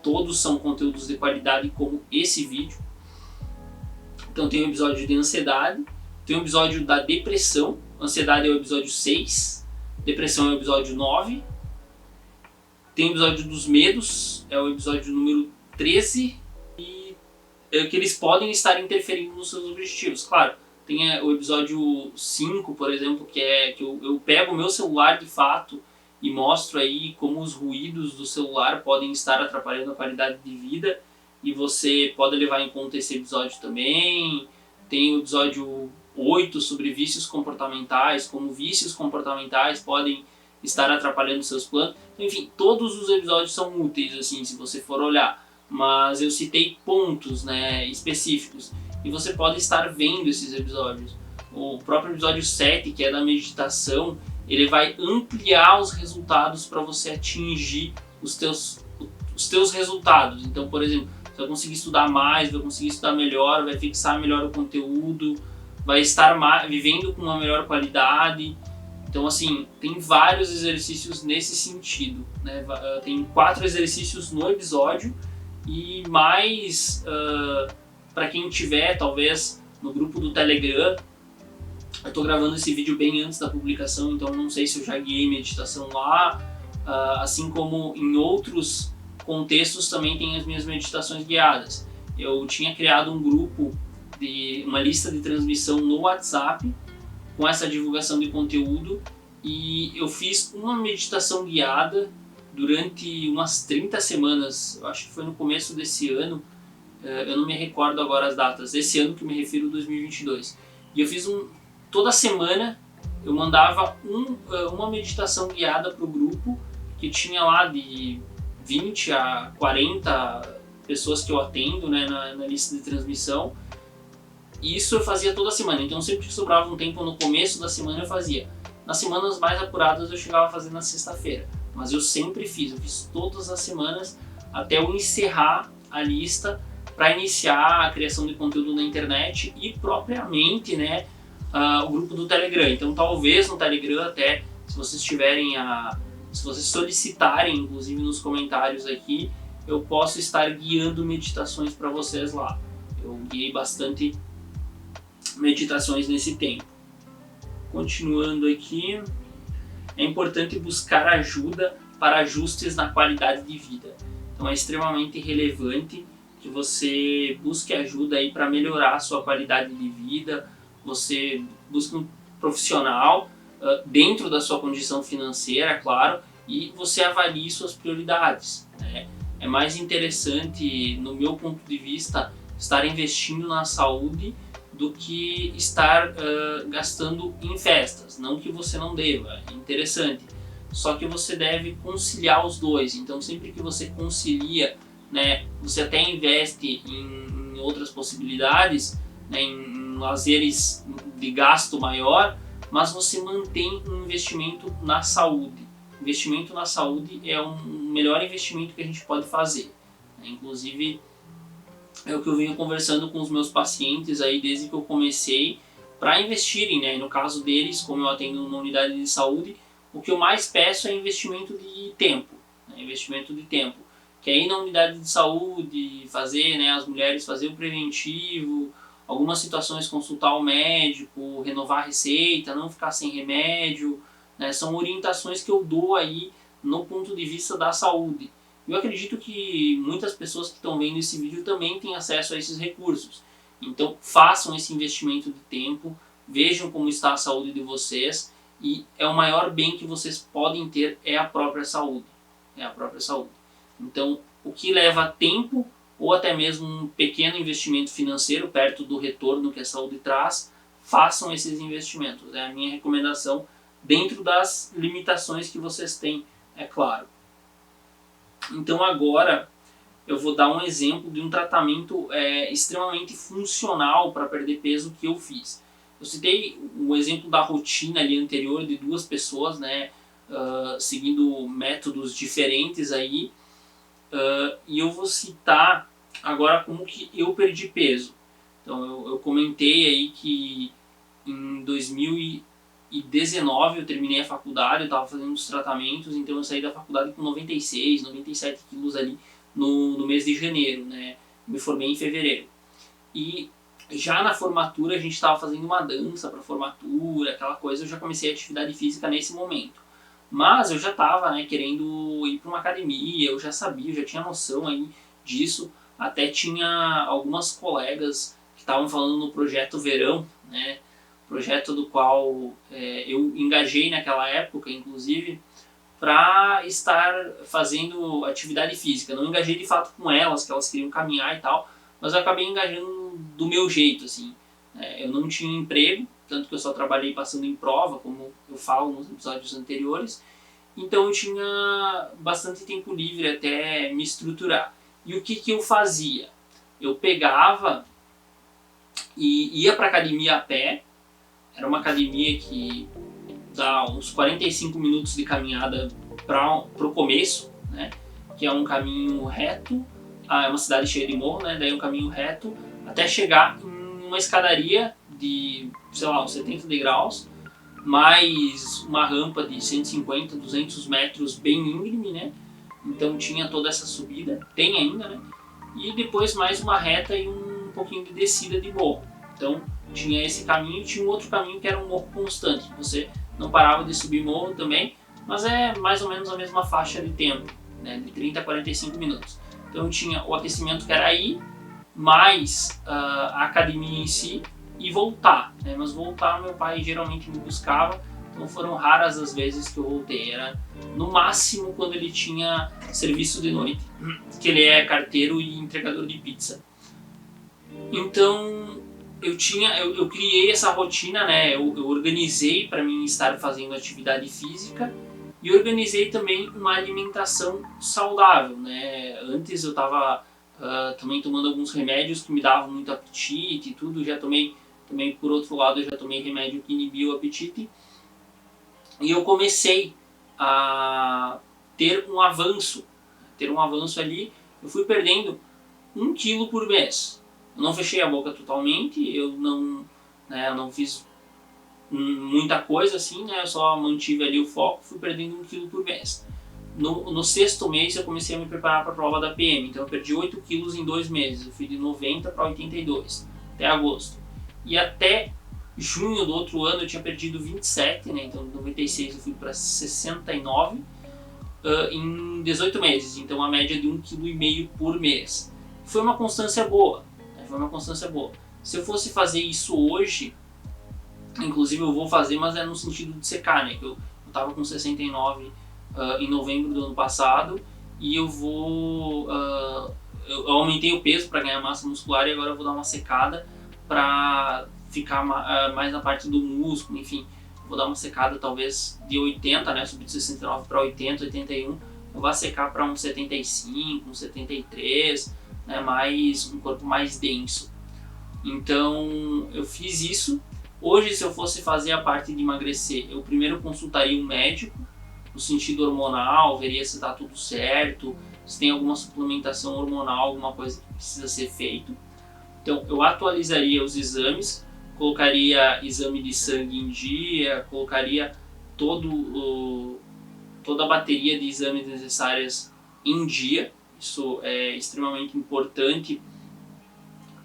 todos são conteúdos de qualidade como esse vídeo. Então tem o episódio de ansiedade, tem o episódio da depressão, ansiedade é o episódio 6, depressão é o episódio 9, tem o episódio dos medos, é o episódio número 13, e é que eles podem estar interferindo nos seus objetivos. Claro, tem o episódio 5, por exemplo, que é que eu pego o meu celular de fato e mostro aí como os ruídos do celular podem estar atrapalhando a qualidade de vida, e você pode levar em conta esse episódio também. Tem o episódio 8 sobre vícios comportamentais, como vícios comportamentais podem estar atrapalhando seus planos. Enfim, todos os episódios são úteis, assim, se você for olhar, mas eu citei pontos, né, específicos, e você pode estar vendo esses episódios. O próprio episódio 7, que é da meditação, ele vai ampliar os resultados para você atingir os teus resultados. Então, por exemplo, você vai conseguir estudar mais, vai conseguir estudar melhor, vai fixar melhor o conteúdo, vai estar vivendo com uma melhor qualidade. Então, assim, tem vários exercícios nesse sentido, né? Tem 4 exercícios no episódio e mais para quem tiver, talvez, no grupo do Telegram. Eu estou gravando esse vídeo bem antes da publicação, então não sei se eu já guiei meditação lá. Assim como em outros contextos também tem as minhas meditações guiadas. Eu tinha criado um grupo, uma lista de transmissão no WhatsApp com essa divulgação de conteúdo, e eu fiz uma meditação guiada durante umas 30 semanas, eu acho que foi no começo desse ano, eu não me recordo agora as datas, desse ano que eu me refiro, 2022. E eu fiz toda semana eu mandava uma meditação guiada para o grupo, que tinha lá de 20 a 40 pessoas que eu atendo, né, na lista de transmissão. E isso eu fazia toda semana, então sempre que sobrava um tempo no começo da semana eu fazia. Nas semanas mais apuradas eu chegava a fazer na sexta-feira, mas eu sempre eu fiz todas as semanas até eu encerrar a lista para iniciar a criação de conteúdo na internet e propriamente, né, o grupo do Telegram. Então talvez no Telegram até, se vocês solicitarem, inclusive nos comentários aqui, eu posso estar guiando meditações para vocês lá. Eu guiei bastante meditações nesse tempo. Continuando aqui, é importante buscar ajuda para ajustes na qualidade de vida. Então é extremamente relevante que você busque ajuda aí para melhorar a sua qualidade de vida. Você busque um profissional dentro da sua condição financeira, claro, e você avalie suas prioridades, né? É mais interessante, no meu ponto de vista, estar investindo na saúde do que estar gastando em festas. Não que você não deva, é interessante, só que você deve conciliar os dois. Então sempre que você concilia, né, você até investe em outras possibilidades, né, em lazeres de gasto maior, mas você mantém um investimento na saúde. Investimento na saúde é o melhor investimento que a gente pode fazer, né? Inclusive é o que eu venho conversando com os meus pacientes aí desde que eu comecei, para investirem, né? No caso deles, como eu atendo numa unidade de saúde, o que eu mais peço é investimento de tempo, né? Investimento de tempo, que é ir na unidade de saúde, fazer, né, as mulheres fazer o preventivo, algumas situações consultar o médico, renovar a receita, não ficar sem remédio, né? São orientações que eu dou aí no ponto de vista da saúde. Eu acredito que muitas pessoas que estão vendo esse vídeo também têm acesso a esses recursos. Então façam esse investimento de tempo, vejam como está a saúde de vocês, e é o maior bem que vocês podem ter é a própria saúde. É a própria saúde. Então o que leva tempo ou até mesmo um pequeno investimento financeiro perto do retorno que a saúde traz, façam esses investimentos. É a minha recomendação, dentro das limitações que vocês têm, é claro. Então agora eu vou dar um exemplo de um tratamento extremamente funcional para perder peso que eu fiz. Eu citei o exemplo da rotina ali anterior de 2 pessoas, né, seguindo métodos diferentes aí, e eu vou citar agora como que eu perdi peso. Então eu comentei aí que em 2019 eu terminei a faculdade, eu estava fazendo os tratamentos, então eu saí da faculdade com 96, 97 quilos ali, no mês de janeiro, né? Me formei em fevereiro. E já na formatura a gente estava fazendo uma dança para formatura, aquela coisa, eu já comecei a atividade física nesse momento. Mas eu já estava, né, querendo ir para uma academia, eu já sabia, eu já tinha noção aí disso. Até tinha algumas colegas que estavam falando no projeto Verão, né, projeto do qual eu engajei naquela época, inclusive, para estar fazendo atividade física. Não engajei de fato com elas, que elas queriam caminhar e tal, mas eu acabei engajando do meu jeito, assim. Eu não tinha emprego, tanto que eu só trabalhei passando em prova, como eu falo nos episódios anteriores, então eu tinha bastante tempo livre até me estruturar. E o que eu fazia? Eu pegava e ia para academia a pé. Era uma academia que dá uns 45 minutos de caminhada para o começo, né? Que é um caminho reto, é uma cidade cheia de morro, né? Daí um caminho reto até chegar em uma escadaria de, sei lá, uns 70 degraus, mais uma rampa de 150, 200 metros bem íngreme, né? Então tinha toda essa subida, tem ainda, né? E depois mais uma reta e um pouquinho de descida de morro. Então tinha esse caminho e tinha um outro caminho que era um morro constante. Você não parava de subir morro também, mas é mais ou menos a mesma faixa de tempo, né? De 30 a 45 minutos. Então tinha o aquecimento que era aí, mais a academia em si e voltar, né? Mas voltar meu pai geralmente me buscava, então foram raras as vezes que eu voltei. Era no máximo quando ele tinha serviço de noite, que ele é carteiro e entregador de pizza. Então eu criei essa rotina, né? Eu organizei para mim estar fazendo atividade física e organizei também uma alimentação saudável, né? Antes eu estava também tomando alguns remédios que me davam muito apetite e tudo, já tomei também, por outro lado, eu já tomei remédio que inibiu o apetite e eu comecei a ter um avanço ali. Eu fui perdendo 1 quilo por mês. Eu não fechei a boca totalmente, eu não fiz muita coisa assim, né? Eu só mantive ali o foco, fui perdendo 1 quilo por mês. No 6º mês eu comecei a me preparar para a prova da PM, então eu perdi 8 quilos em 2 meses. Eu fui de 90 para 82, até agosto. E até junho do outro ano eu tinha perdido 27, né? Então em 96 eu fui para 69 em 18 meses, então a média de 1,5 kg por mês. Foi uma constância boa, né? Foi uma constância boa. Se eu fosse fazer isso hoje, inclusive eu vou fazer, mas é no sentido de secar, né? Que eu estava com 69 em novembro do ano passado e eu aumentei o peso para ganhar massa muscular e agora eu vou dar uma secada para ficar mais na parte do músculo, enfim, vou dar uma secada talvez de 80, né, subir de 69 para 80, 81, eu vou secar para uns 75, uns 73, né, um corpo mais denso. Então eu fiz isso. Hoje, se eu fosse fazer a parte de emagrecer, eu primeiro consultaria um médico no sentido hormonal, veria se está tudo certo, se tem alguma suplementação hormonal, alguma coisa que precisa ser feito. Então eu atualizaria os exames, colocaria exame de sangue em dia, colocaria toda a bateria de exames necessárias em dia. Isso é extremamente importante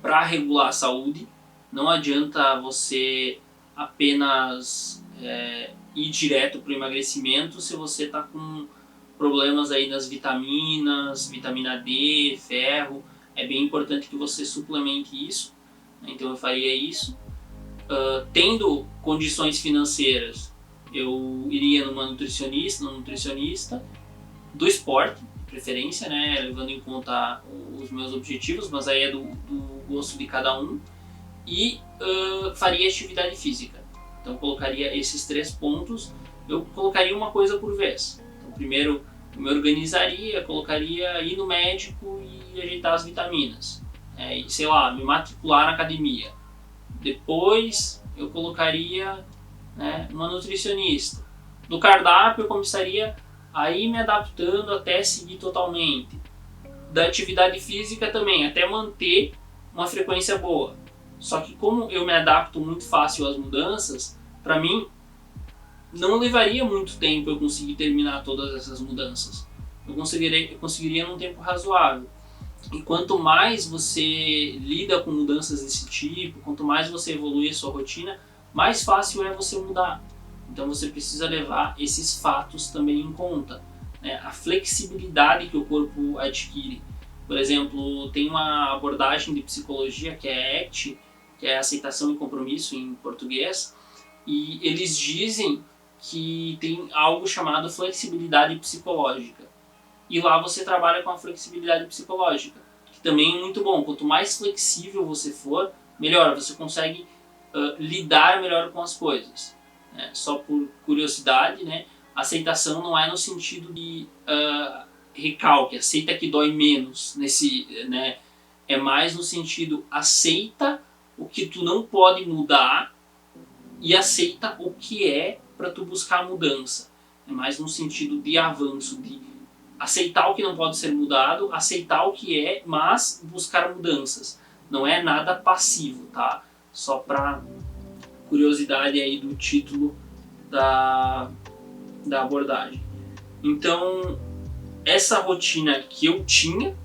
para regular a saúde. Não adianta você apenas ir direto para o emagrecimento se você está com problemas aí nas vitaminas, vitamina D, ferro. É bem importante que você suplemente isso, né? Então eu faria isso. Tendo condições financeiras, eu iria num nutricionista do esporte, de preferência, né? Levando em conta os meus objetivos, mas aí é do gosto de cada um. E faria atividade física. Então eu colocaria esses 3 pontos, eu colocaria uma coisa por vez. Então primeiro eu me organizaria, colocaria ir no médico e ajeitar as vitaminas, e sei lá, me matricular na academia. Depois eu colocaria, né, uma nutricionista. No cardápio eu começaria a ir me adaptando até seguir totalmente. Da atividade física também, até manter uma frequência boa. Só que como eu me adapto muito fácil às mudanças, para mim não levaria muito tempo eu conseguir terminar todas essas mudanças. eu conseguiria num tempo razoável. E quanto mais você lida com mudanças desse tipo, quanto mais você evolui a sua rotina, mais fácil é você mudar. Então você precisa levar esses fatos também em conta, né? A flexibilidade que o corpo adquire. Por exemplo, tem uma abordagem de psicologia que é ACT, que é aceitação e compromisso em português, e eles dizem que tem algo chamado flexibilidade psicológica. E lá você trabalha com a flexibilidade psicológica, que também é muito bom. Quanto mais flexível você for, melhor. Você consegue lidar melhor com as coisas. Né? Só por curiosidade, né? Aceitação não é no sentido de recalque, aceita que dói menos. Né? É mais no sentido, aceita o que tu não pode mudar e aceita o que é para tu buscar a mudança. É mais no sentido de avanço, de aceitar o que não pode ser mudado, aceitar o que é, mas buscar mudanças. Não é nada passivo, tá? Só para curiosidade aí do título da abordagem. Então, essa rotina que eu tinha,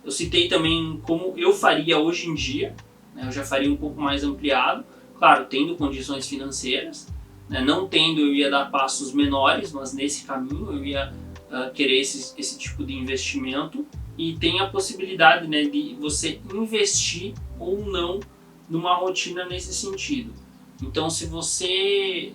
eu citei também como eu faria hoje em dia, né? Eu já faria um pouco mais ampliado, claro, tendo condições financeiras, né? Não tendo, eu ia dar passos menores, mas nesse caminho eu ia querer esse tipo de investimento, e tem a possibilidade, né, de você investir ou não numa rotina nesse sentido. Então, se você